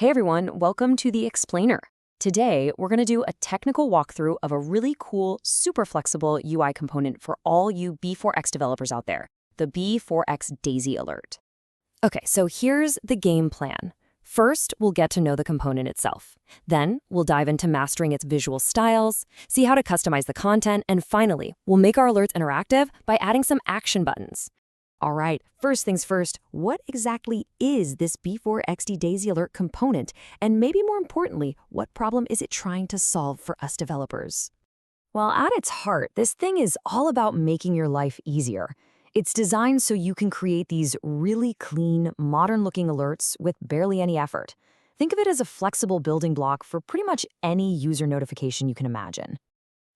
Hey everyone, welcome to the Explainer. Today, we're going to do a technical walkthrough of a really cool, super flexible UI component for all you B4X developers out there, the B4XDaisyAlert. Okay, so here's the game plan. First, we'll get to know the component itself. Then, we'll dive into mastering its visual styles, see how to customize the content, and finally, we'll make our alerts interactive by adding some action buttons. All right, first things first, what exactly is this B4XDaisyAlert component? And maybe more importantly, what problem is it trying to solve for us developers? Well, at its heart, this thing is all about making your life easier. It's designed so you can create these really clean, modern-looking alerts with barely any effort. Think of it as a flexible building block for pretty much any user notification you can imagine.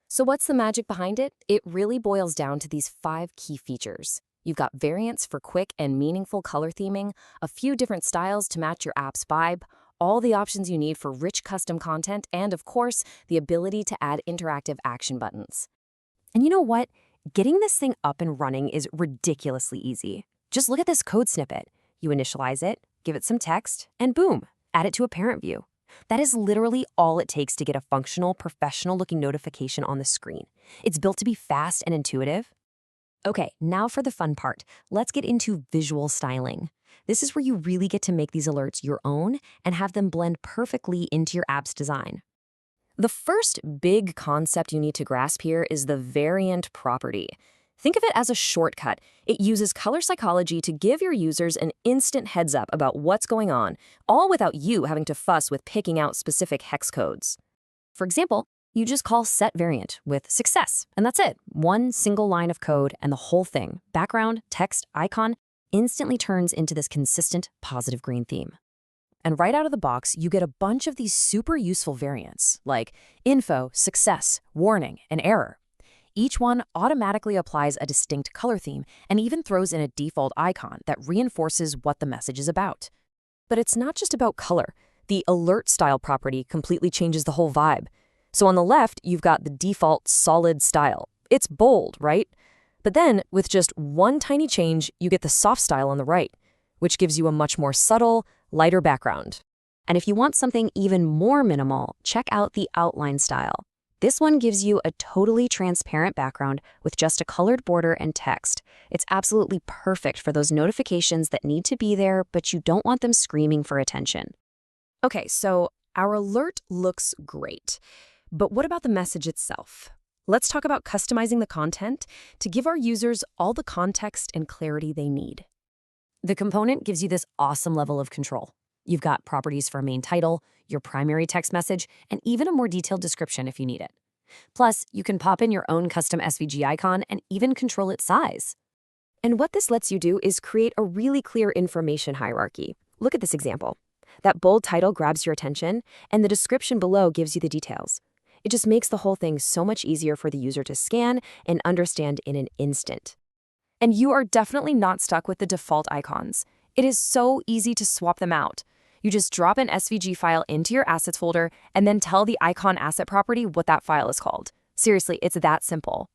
So what's the magic behind it? It really boils down to these 5 key features. You've got variants for quick and meaningful color theming, a few different styles to match your app's vibe, all the options you need for rich custom content, and of course, the ability to add interactive action buttons. And you know what? Getting this thing up and running is ridiculously easy. Just look at this code snippet. You initialize it, give it some text, and boom, add it to a parent view. That is literally all it takes to get a functional, professional-looking notification on the screen. It's built to be fast and intuitive. Okay, now for the fun part. Let's get into visual styling. This is where you really get to make these alerts your own and have them blend perfectly into your app's design. The first big concept you need to grasp here is the variant property. Think of it as a shortcut. It uses color psychology to give your users an instant heads up about what's going on, all without you having to fuss with picking out specific hex codes. For example, you just call setVariant with success, and that's it. One single line of code and the whole thing, background, text, icon, instantly turns into this consistent positive green theme. And right out of the box, you get a bunch of these super useful variants, like info, success, warning, and error. Each one automatically applies a distinct color theme and even throws in a default icon that reinforces what the message is about. But it's not just about color. The alert style property completely changes the whole vibe. So on the left, you've got the default solid style. It's bold, right? But then, with just one tiny change, you get the soft style on the right, which gives you a much more subtle, lighter background. And if you want something even more minimal, check out the outline style. This one gives you a totally transparent background with just a colored border and text. It's absolutely perfect for those notifications that need to be there, but you don't want them screaming for attention. Okay, so our alert looks great. But what about the message itself? Let's talk about customizing the content to give our users all the context and clarity they need. The component gives you this awesome level of control. You've got properties for a main title, your primary text message, and even a more detailed description if you need it. Plus, you can pop in your own custom SVG icon and even control its size. And what this lets you do is create a really clear information hierarchy. Look at this example. That bold title grabs your attention, and the description below gives you the details. It just makes the whole thing so much easier for the user to scan and understand in an instant. And you are definitely not stuck with the default icons. It is so easy to swap them out. You just drop an SVG file into your assets folder and then tell the icon asset property what that file is called. Seriously, it's that simple.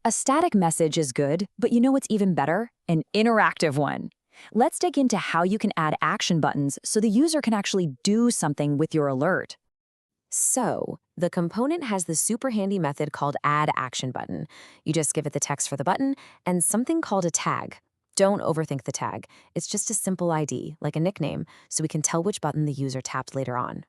A static message is good, but you know what's even better? An interactive one. Let's dig into how you can add action buttons so the user can actually do something with your alert. So, the component has the super handy method called Add Action Button. You just give it the text for the button and something called a tag. Don't overthink the tag. It's just a simple ID, like a nickname, so we can tell which button the user tapped later on.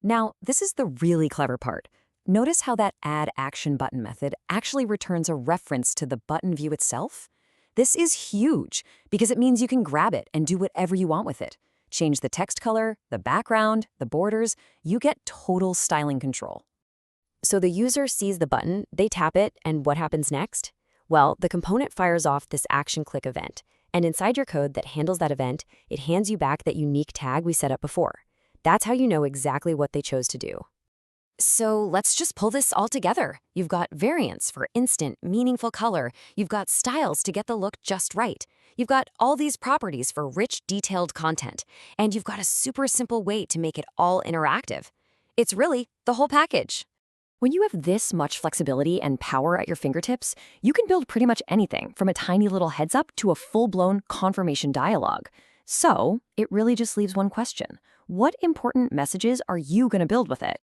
Now, this is the really clever part. Notice how that Add Action Button method actually returns a reference to the button view itself? This is huge because it means you can grab it and do whatever you want with it. Change the text color, the background, the borders, you get total styling control. So the user sees the button, they tap it, and what happens next? Well, the component fires off this ActionClick event, and inside your code that handles that event, it hands you back that unique tag we set up before. That's how you know exactly what they chose to do. So let's just pull this all together. You've got variants for instant, meaningful color. You've got styles to get the look just right. You've got all these properties for rich, detailed content. And you've got a super simple way to make it all interactive. It's really the whole package. When you have this much flexibility and power at your fingertips, you can build pretty much anything from a tiny little heads up to a full-blown confirmation dialogue. So it really just leaves one question. what important messages are you going to build with it?